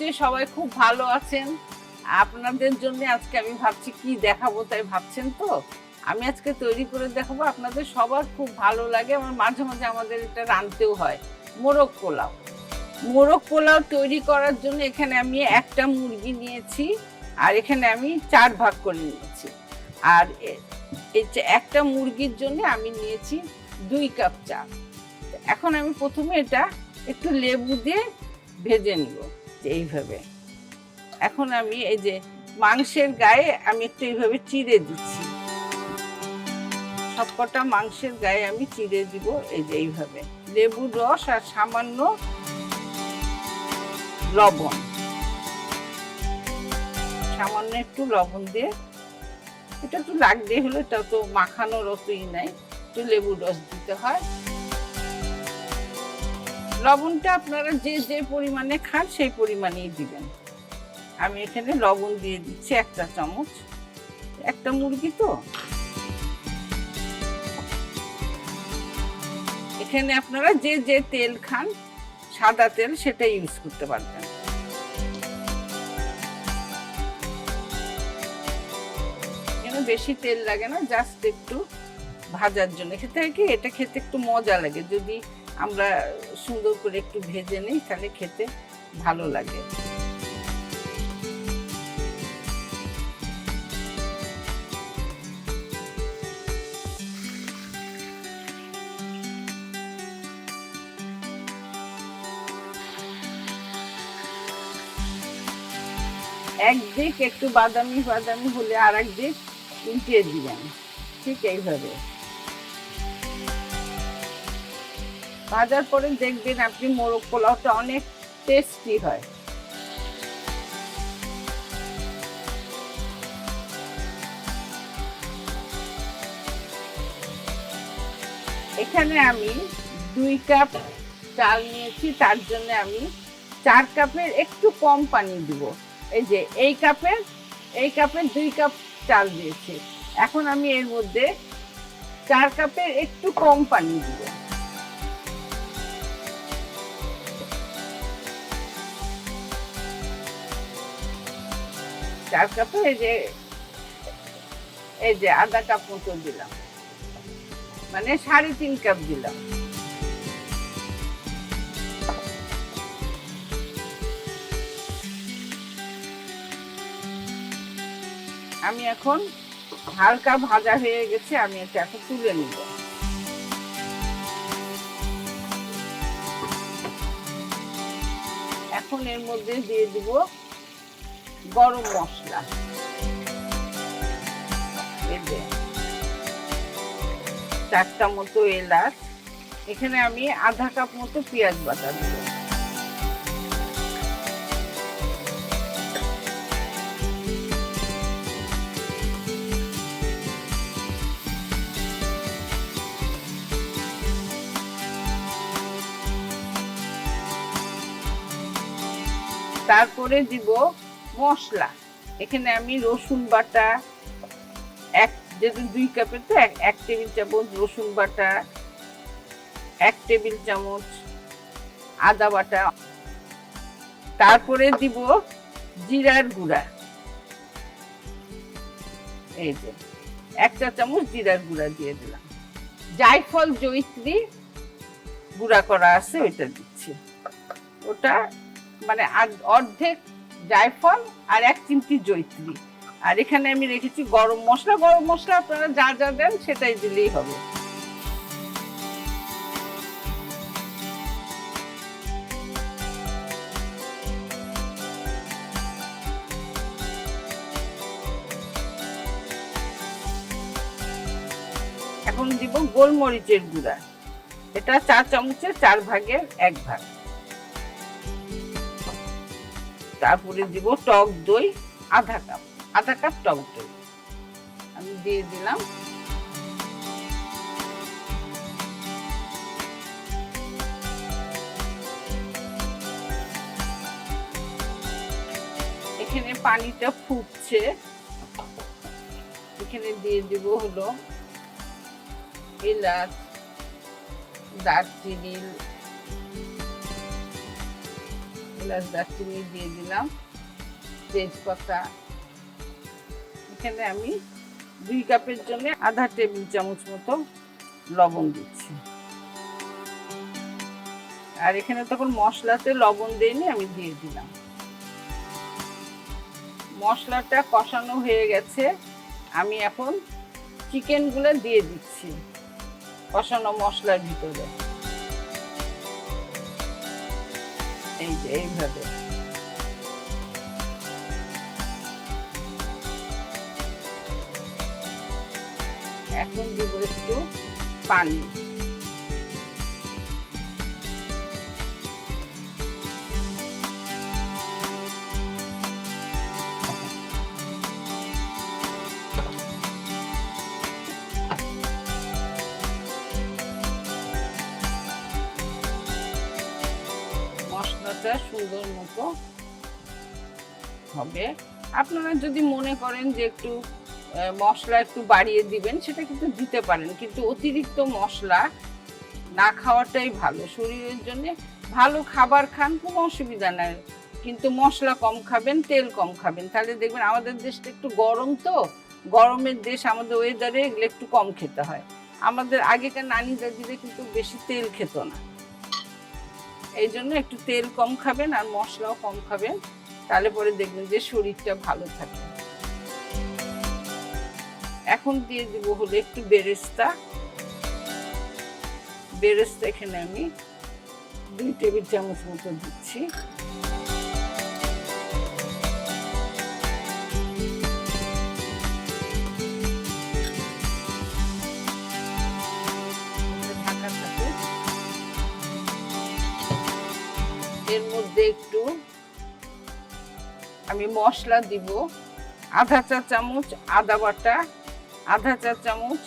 নিশ্চয়ই সবাই খুব ভালো আছেন। আপনাদের জন্য আজকে আমি ভাবছি কি দেখাবো তাই ভাবছেন তো? আমি আজকে তৈরি করে দেখাবো আপনাদের সবার খুব ভালো লাগে। আমার মাঝে, মাঝে আমাদের এটা রাঁধতেও হয়। মোরগ পোলাও। মোরগ পোলাও তৈরি করার জন্য এখানে আমি একটা মুরগি নিয়েছি। আর এখানে আমি ৪ ভাগ করে নিয়েছি। আর এই যে একটা মুরগির জন্য আমি নিয়েছি ২ কাপ চাল। এখন আমি প্রথমে এটা একটু লেবু দিয়ে ভেজে নিব এইভাবে। এখন আমি এই যে মাংসের গায়ে আমি একটু এইভাবে চিড়ে দিচ্ছি। সবকটা মাংসের গায়ে আমি চিড়ে দিব এই যে এইভাবে। লেবুর রস আর সামান্য লবণ, সামান্য একটু লবণ দিয়ে, এটা একটু লাগবে হলে, এটা তো মাখানোর অতই নাই, একটু লেবুর রস দিতে হয়। লবণটা আপনারা যে যে পরিমাণে খান সেই পরিমাণেই দিবেন। আমি এখানে লবণ দিয়ে দিচ্ছি ১ চা চামচ। একটা মুরগি তো, এখানে আপনারা যে যে তেল খান, সাদা তেল, সেটা ইউজ করতে পারবেন। এখানে বেশি তেল লাগে না, জাস্ট একটু ভাজার জন্য। খেতে কি এটা খেতে একটু মজা লাগে, যদি আমরা সুন্দর করে একটু ভেজে নিই তাহলে খেতে ভালো লাগে। একদিক একটু বাদামি বাদামি হলে আর একদিক উল্টিয়ে দিবেন, ঠিক এইভাবে। ভাজার পরে দেখবেন আপনি মোরগ পোলাওটা অনেক টেস্টি হয়। এখানে আমি ২ কাপ চাল নিয়েছি, তার জন্য আমি ৪ কাপের একটু কম পানি দিব। এই যে এই কাপের ২ কাপ চাল দিয়েছি। এখন আমি এর মধ্যে ৪ কাপের একটু কম পানি দিব। চার কাপে এই যে আধা কাপ মতো দিলাম, মানে ৩.৫ কাপ দিলাম। আমি এখন হালকা ভাজা হয়ে গেছে, আমি এটা এখন তুলে নিব। এখন এর মধ্যে দিয়ে দিব গরম মশলা, এই যে ৪টা মতো এলাচ। এখানে আমি আধা কাপ মতো পেঁয়াজ বাটা দিব। তারপরে দিব মশলা। এখানে আমি রসুন বাটা, যেহেতু ২ কাপের তো ১ টেবিল চামচ রসুন বাটা, ১ টেবিল চামচ আদা বাটা। তারপরে দিব জিরার গুঁড়া, এই যে ১ চা চামচ জিরার গুঁড়া দিয়ে দিলাম। জায়ফল জয়িত্রী গুঁড়া করা আছে ওইটা দিচ্ছি। ওটা মানে অর্ধেক জায়ফল আর ১ চিমটি জয়িত্রী। আর এখানে আমি রেখেছি গরম মশলা। গরম মশলা আপনারা যা যা দেন সেটাই দিলেই হবে। এখন দিব গোলমরিচের গুঁড়া, এটা ৪ চামচের ৪ ভাগের ১ ভাগ। তারপরে দিব টক দই আধা কাপ টক দই আমি দিয়ে দিলাম। এখানে পানিটা ফুটছে, এখানে দিয়ে দিব হলো এলাচ, দারচিনি, এলাচ দারচিনি দিয়ে দিলাম, তেজপাতা। এখানে আমি 2 কাপের জন্য আধা টেবিল চামচ মতো লবণ দিচ্ছি। আর এখানে তখন মশলাতে লবণ দেইনি, আমি দিয়ে দিলাম। মশলাটা কষানো হয়ে গেছে, আমি এখন চিকেনগুলো দিয়ে দিচ্ছি কষানো মশলার ভিতরে। এই যে এইভাবে। এখন দিব একটু পানি। মশলাটা সুন্দর মতো হবে। আপনারা যদি মনে করেন যে একটু মশলা একটু বাড়িয়ে দিবেন, সেটা কিন্তু দিতে পারেন, কিন্তু অতিরিক্ত মশলা না খাওয়াটাই ভালো শরীরের জন্য। ভালো খাবার খান, কোনো অসুবিধা নাই, কিন্তু মশলা কম খাবেন, তেল কম খাবেন। তাহলে দেখবেন আমাদের দেশটা একটু গরম, তো গরমের দেশ, আমাদের ওয়েদারে এগুলো একটু কম খেতে হয়। আমাদের আগেকার নানি দাদিরা কিন্তু বেশি তেল খেত না, এই জন্য একটু তেল কম খাবেন আর মশলাও কম খাবেন, তাহলে পরে দেখবেন যে শরীরটা ভালো থাকে। এখন দিয়ে দিব হলো একটু বেরেস্তা। বেরেস্তা এখানে আমি 2 টেবিল চামচ মতো দিচ্ছি। ঢাকা থাকে। এর মধ্যে একটু আমি মশলা দিব, আধা চা চামচ আদা বাটা, আধা চা চামচ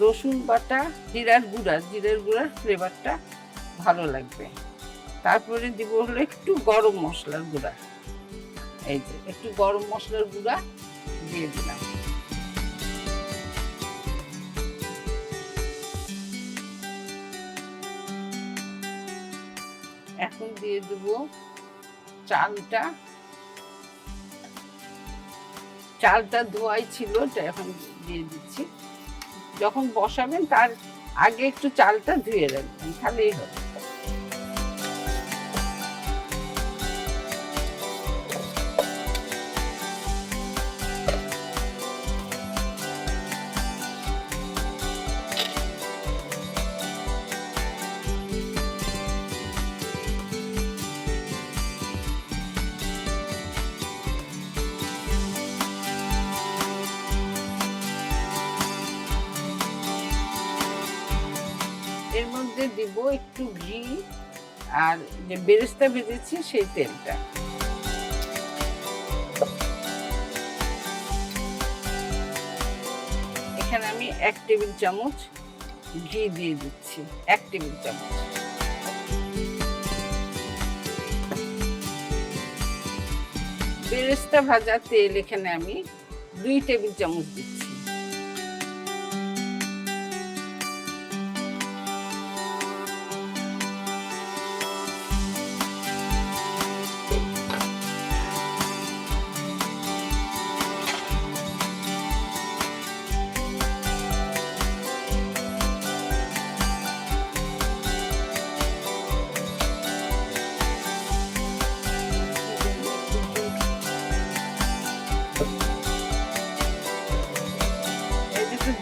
রসুন বাটা, জিরার গুঁড়ার ফ্লেভারটা ভালো লাগবে। তারপরে দিব হলো একটু গরম মশলার গুঁড়া। এই যে একটু গরম মশলার গুঁড়া দিয়ে দিলাম। এখন দিয়ে দেব চালটা। চালটা ধোয়াই ছিল, এখন দিয়ে দিচ্ছি। যখন বসাবেন তার আগে একটু চালটা ধুয়ে রাখবেন, তাহলেই হবে। এর মধ্যে দিব একটু ঘি আর যে বেরেস্তা ভেজেছি সেই তেলটা। এখানে আমি 1 টেবিল চামচ ঘি দিয়ে দিচ্ছি, 1 টেবিল চামচ। বেরেস্তা ভাজা তেল এখানে আমি 2 টেবিল চামচ দিচ্ছি।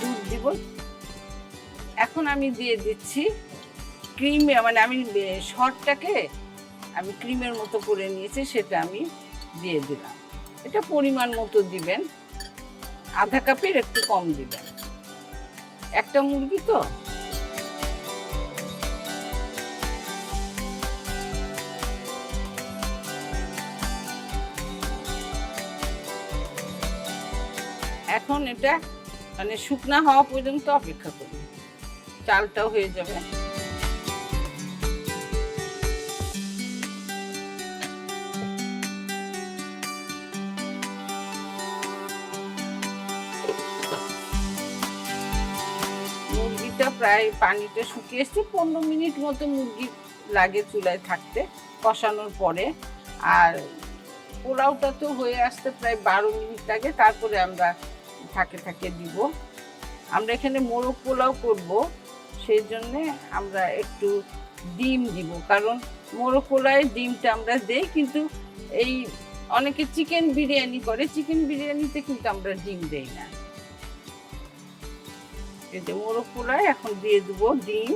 দুধ দিব। এখন আমি দিয়ে দিচ্ছি ক্রিম, মানে আমি শর্টটাকে আমি ক্রিমের মতো করে নিয়েছি, সেটা আমি দিয়ে দিলাম। এটা পরিমাণ মতো দিবেন, আধা কাপের একটু কম দিবেন, একটা মুরগি তো। এখন এটা মানে শুকনা হওয়া পর্যন্ত অপেক্ষা করুন, চালটাও হয়ে যাবে। মুরগিটা প্রায় পানিটা শুকিয়ে এসছে, 15 মিনিট মতো মুরগি লাগে চুলায় থাকতে, কষানোর পরে। আর পোলাওটা তো হয়ে আসতে প্রায় 12 মিনিট লাগে, তারপরে আমরা থাকে থাকে দিব। আমরা এখানে মোরগ পোলাও করব, সেই জন্যে আমরা একটু ডিম দিব, কারণ মোরগ পোলাওয়ে ডিমটা আমরা দেই, কিন্তু এই অনেকে চিকেন বিরিয়ানি করে, চিকেন বিরিয়ানিতে কিন্তু আমরা ডিম দেই না। এই যে মোরগ পোলাও এখন দিয়ে দেব ডিম,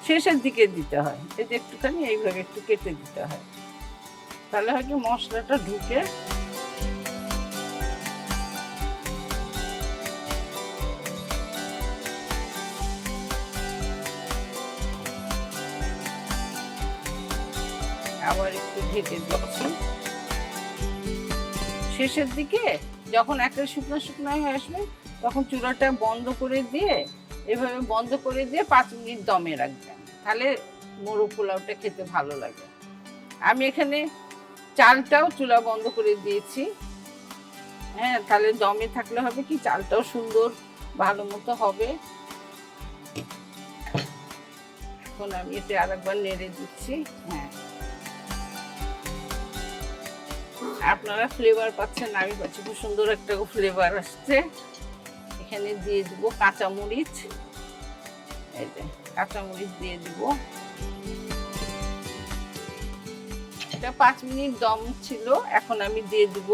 শেষের দিকে দিতে হয়। এই যে একটুখানি এইভাবে একটু কেটে দিতে হয়, তাহলে হয়তো মশলাটা ঢুকে। আবার একটু ঢেকে দিচ্ছি। শেষের দিকে যখন একটা শুকনো শুকনো হয়ে আসবে, তখন চুলাটা বন্ধ করে দিয়ে, এভাবে বন্ধ করে দিয়ে 5 মিনিট দমে রাখবেন, তাহলে মোরগ পোলাওটা খেতে ভালো লাগে। আমি এখানে চালটাও চুলা বন্ধ করে দিয়েছি। হ্যাঁ, তাহলে দমে থাকলে হবে কি, চালটাও সুন্দর ভালো মতো হবে। এখন আমি এটা আরেকবার নেড়ে দিচ্ছি। হ্যাঁ, আপনারা ফ্লেভার পাচ্ছেন, আমি পাচ্ছি, খুব সুন্দর একটা ফ্লেভার আসছে। এখানে দিয়ে দিব কাঁচামরিচ, এই যে কাঁচামরিচ দিয়ে দিব। এটা 5 মিনিট দম ছিল, এখন আমি দিয়ে দিব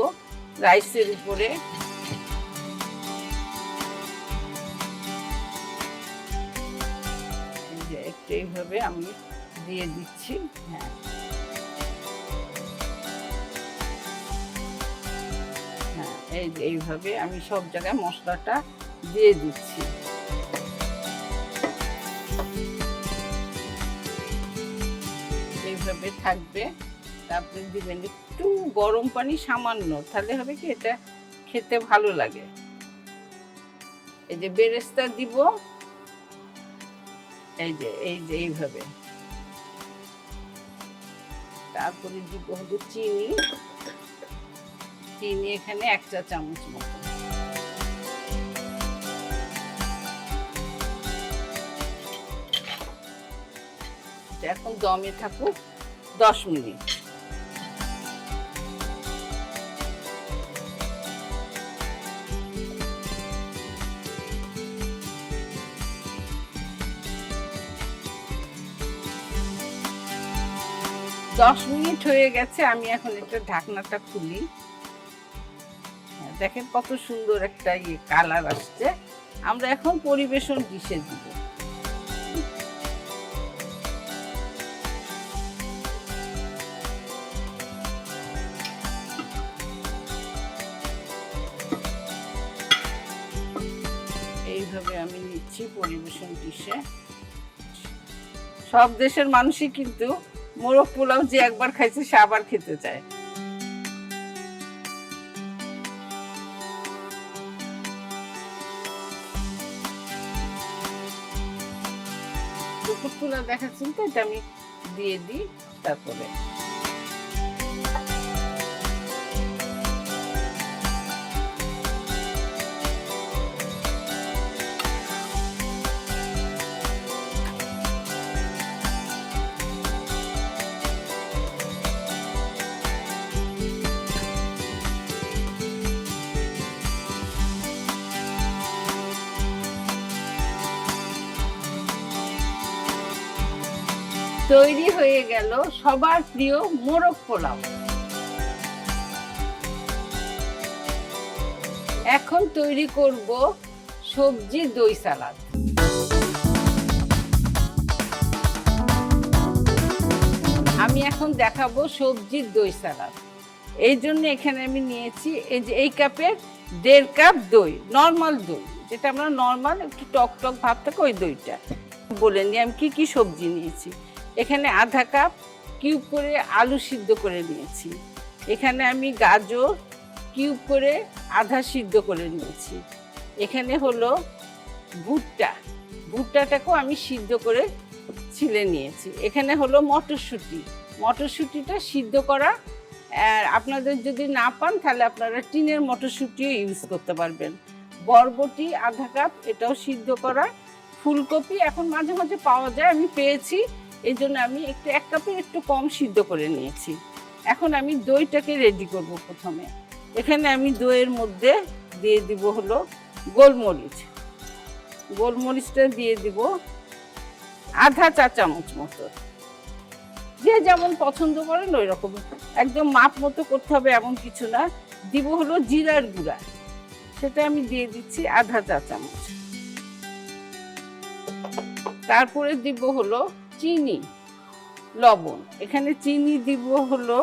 রাইসের উপরে। এই যে একটু এইভাবে আমি দিয়ে দিচ্ছি। হ্যাঁ, এই যে এইভাবে আমি সব জায়গায় মশলাটা দিয়ে দিচ্ছি। এইভাবে থাকবে, তারপরে দিবেন একটু গরম পানি সামান্য, তাহলে হবে কি এটা খেতে ভালো লাগে। এই যে বেরেস্তা দিব, এই যে এইভাবে। তারপরে দিব হলো চিনি, চিনি এখানে 1 চা চামচ মতো। এখন দমে থাকুক 10 মিনিট। দশ মিনিট হয়ে গেছে, আমি এখন একটা ঢাকনাটা খুলি। দেখেন কত সুন্দর একটা কালার আসছে। আমরা এখন পরিবেশন ডিশে দিব। এইভাবে আমি নিচ্ছি পরিবেশন ডিশে। সব দেশের মানুষই কিন্তু মোরগ পোলাও যে একবার খাইছে সে আবার খেতে চায়। দুপুর পোলাও দেখাচ্ছেন তো, এটা আমি দিয়ে দিই। তারপরে তৈরি হয়ে গেল সবার প্রিয় মোরগ পোলাও। এখন তৈরি করব সবজি দই সালাদ। আমি এখন দেখাবো সবজির দই সালাদ। এই জন্য এখানে আমি নিয়েছি এই যে এই কাপের 1.5 কাপ দই, নর্মাল দই, যেটা আমরা নর্মাল একটু টক টক ভাব থাকে ওই দইটা। বলে নিই আমি কি কি সবজি নিয়েছি। এখানে আধা কাপ কিউব করে আলু সিদ্ধ করে নিয়েছি। এখানে আমি গাজর কিউব করে আধা সিদ্ধ করে নিয়েছি। এখানে হলো ভুট্টা, ভুট্টাটাকেও আমি সিদ্ধ করে ছিলে নিয়েছি। এখানে হলো মটরশুঁটি, মটরশুঁটিটা সিদ্ধ করা। আপনাদের যদি না পান তাহলে আপনারা টিনের মটরশুঁটিও ইউজ করতে পারবেন। বরবটি আধা কাপ, এটাও সিদ্ধ করা। ফুলকপি এখন মাঝে মাঝে পাওয়া যায়, আমি পেয়েছি, এই জন্য আমি একটু 1 কাপের একটু কম সিদ্ধ করে নিয়েছি। এখন আমি দইটাকে রেডি করব প্রথমে। এখানে আমি দইয়ের মধ্যে দিয়ে দিব হলো গোলমরিচ। গোলমরিচটা দিয়ে দিব আধা চা চামচ মতো। যে যেমন পছন্দ করেন ওই রকম, একদম মাপ মতো করতে হবে এমন কিছু না। দিব হলো জিরার গুঁড়া, সেটা আমি দিয়ে দিচ্ছি আধা চা চামচ। তারপরে দিব হলো চিনি, লবণ। এখানে চিনি দিব হলো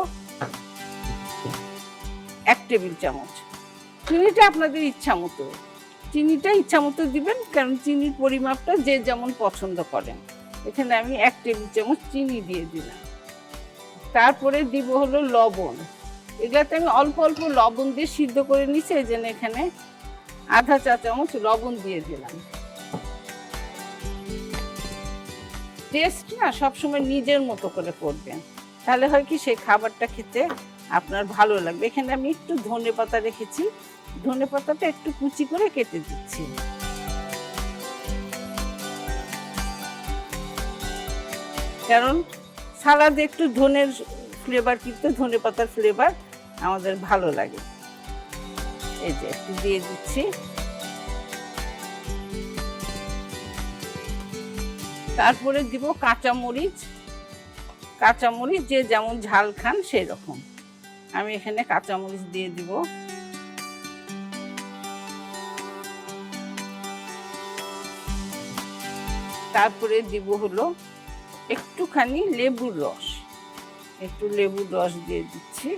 1 টেবিল চামচ। চিনিটা আপনাদের ইচ্ছা মতো, চিনিটা ইচ্ছা মতো দিবেন, কারণ চিনির পরিমাপটা যে যেমন পছন্দ করেন। এখানে আমি 1 টেবিল চামচ চিনি দিয়ে দিলাম। তারপরে দিব হলো লবণ। এগুলাতে আমি অল্প অল্প লবণ দিয়ে সিদ্ধ করে নিচ্ছি, এই জন্য এখানে আধা চা চামচ লবণ দিয়ে দিলাম। টেস্ট না সবসময় নিজের মতো করে করবেন, তাহলে হয় কি সেই খাবারটা খেতে আপনার ভালো লাগবে। এখানে আমি একটু ধনেপাতা রেখেছি, ধনেপাতাটা একটু কুচি করে কেটে দিচ্ছি। কারণ সালাদে একটু ধনের ফ্লেভার, কিন্তু ধনেপাতার ফ্লেভার আমাদের ভালো লাগে। এই যে একটু দিয়ে দিচ্ছি। তারপরে দিব কাঁচামরিচ। কাঁচামরিচ যে যেমন ঝাল খান সেই রকম। আমি এখানে কাঁচামরিচ দিয়ে দিব। তারপরে দিব হলো একটুখানি লেবুর রস, একটু লেবুর রস দিয়ে দিচ্ছি।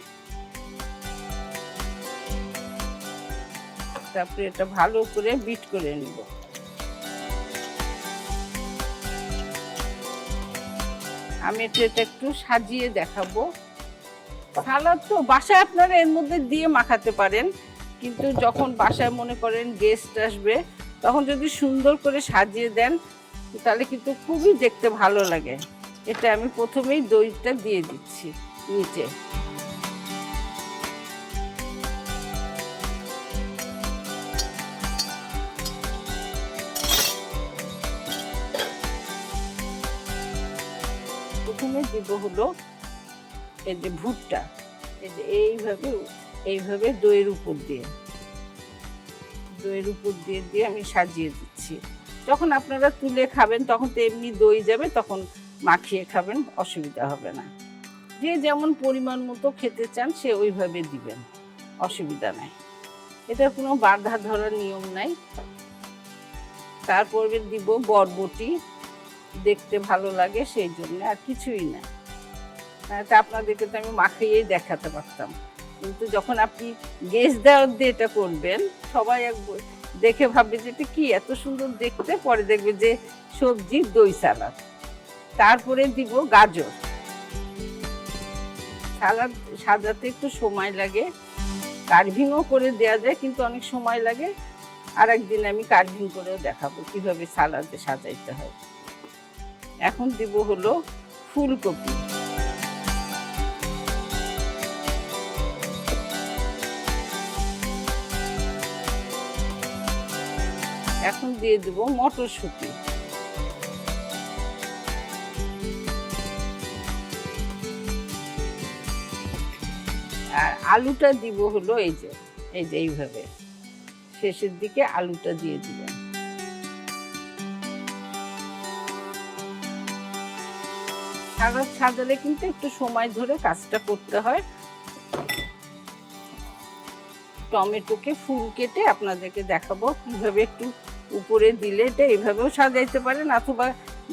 তারপরে এটা ভালো করে বিট করে নিব। আমি এটা একটু সাজিয়ে দেখাবো। সালাদ তো বাসায় আপনারা এর মধ্যে দিয়ে মাখাতে পারেন, কিন্তু যখন বাসায় মনে করেন গেস্ট আসবে তখন যদি সুন্দর করে সাজিয়ে দেন তাহলে কিন্তু খুবই দেখতে ভালো লাগে। এটা আমি প্রথমেই দইটা দিয়ে দিচ্ছি নিচে। প্রথমে দিব হলো এই যে ভুট্টা, এই যে এইভাবে দইয়ের উপর দিয়ে দিয়ে আমি সাজিয়ে দিচ্ছি। যখন আপনারা তুলে খাবেন তখন তো এমনি দই যাবে, তখন মাখিয়ে খাবেন, অসুবিধা হবে না। যে যেমন পরিমাণ মতো খেতে চান সে ওইভাবে দিবেন, অসুবিধা নাই। এটার কোনো বাধা ধরার নিয়ম নাই। তারপরে দিব বরবটি, দেখতে ভালো লাগে সেই জন্য, আর কিছুই না। তা আপনাদেরকে তো আমি মাখিয়েই দেখাতে পারতাম, কিন্তু যখন আপনি গেস্ট দাওয়াত দিয়ে এটা করবেন সবাই দেখে ভাববে যে এটা কি এত সুন্দর দেখতে, পরে দেখবে যে সবজি দই সালাদ। তারপরে দিব গাজর। সালাদ সাজাতে একটু সময় লাগে, কার্ভিংও করে দেওয়া যায়, কিন্তু অনেক সময় লাগে। আর একদিন আমি কার্ভিং করেও দেখাবো কিভাবে সালাদে সাজাইতে হয়। এখন দিব হলো ফুলকপি। এখন দিয়ে দেব মটরশুঁটি। আর আলুটা দিব হলো এই যে এইভাবে শেষের দিকে আলুটা দিয়ে দিবেন। সালাদ সাজালে কিন্তু একটু সময় ধরে কাজটা করতে হয়। টমেটোকে ফুল কেটে আপনাদেরকে দেখাবো কিভাবে একটু উপরে দিলে এটা এইভাবেও সাজাইতে পারেন, অথবা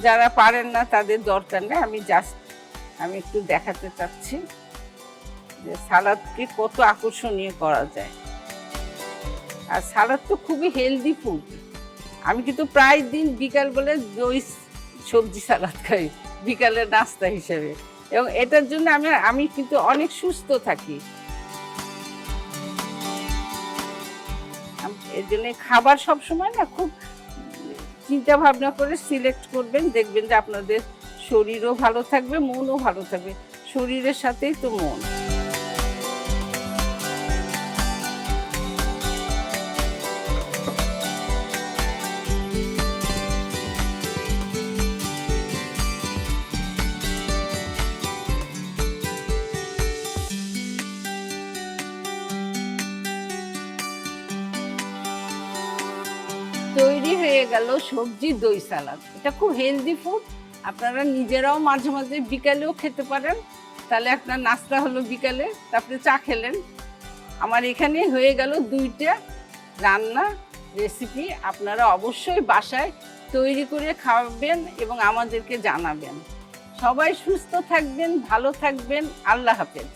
যারা পারেন না তাদের দরকার নেই। আমি একটু দেখাতে চাচ্ছি যে সালাদকে কত আকর্ষণীয় করা যায়। আর সালাদ তো খুবই হেলদি ফুড। আমি কিন্তু প্রায় দিন বিকালবেলা দই সবজি সালাদ খাই বিকালের নাস্তা হিসেবে, এবং এটার জন্য আমি কিন্তু অনেক সুস্থ থাকি। এর জন্য খাবার সবসময় না খুব চিন্তা ভাবনা করে সিলেক্ট করবেন, দেখবেন যে আপনাদের শরীরও ভালো থাকবে, মনও ভালো থাকবে। শরীরের সাথেই তো মন। হয়ে গেল সবজি দই সালাদ। এটা খুব হেলদি ফুড, আপনারা নিজেরাও মাঝে মাঝে বিকালেও খেতে পারেন। তাহলে আপনার নাস্তা হলো বিকালে, তারপরে চা খেলেন। আমার এখানে হয়ে গেল 2টা রান্না রেসিপি। আপনারা অবশ্যই বাসায় তৈরি করে খাবেন এবং আমাদেরকে জানাবেন। সবাই সুস্থ থাকবেন, ভালো থাকবেন। আল্লাহ হাফেজ।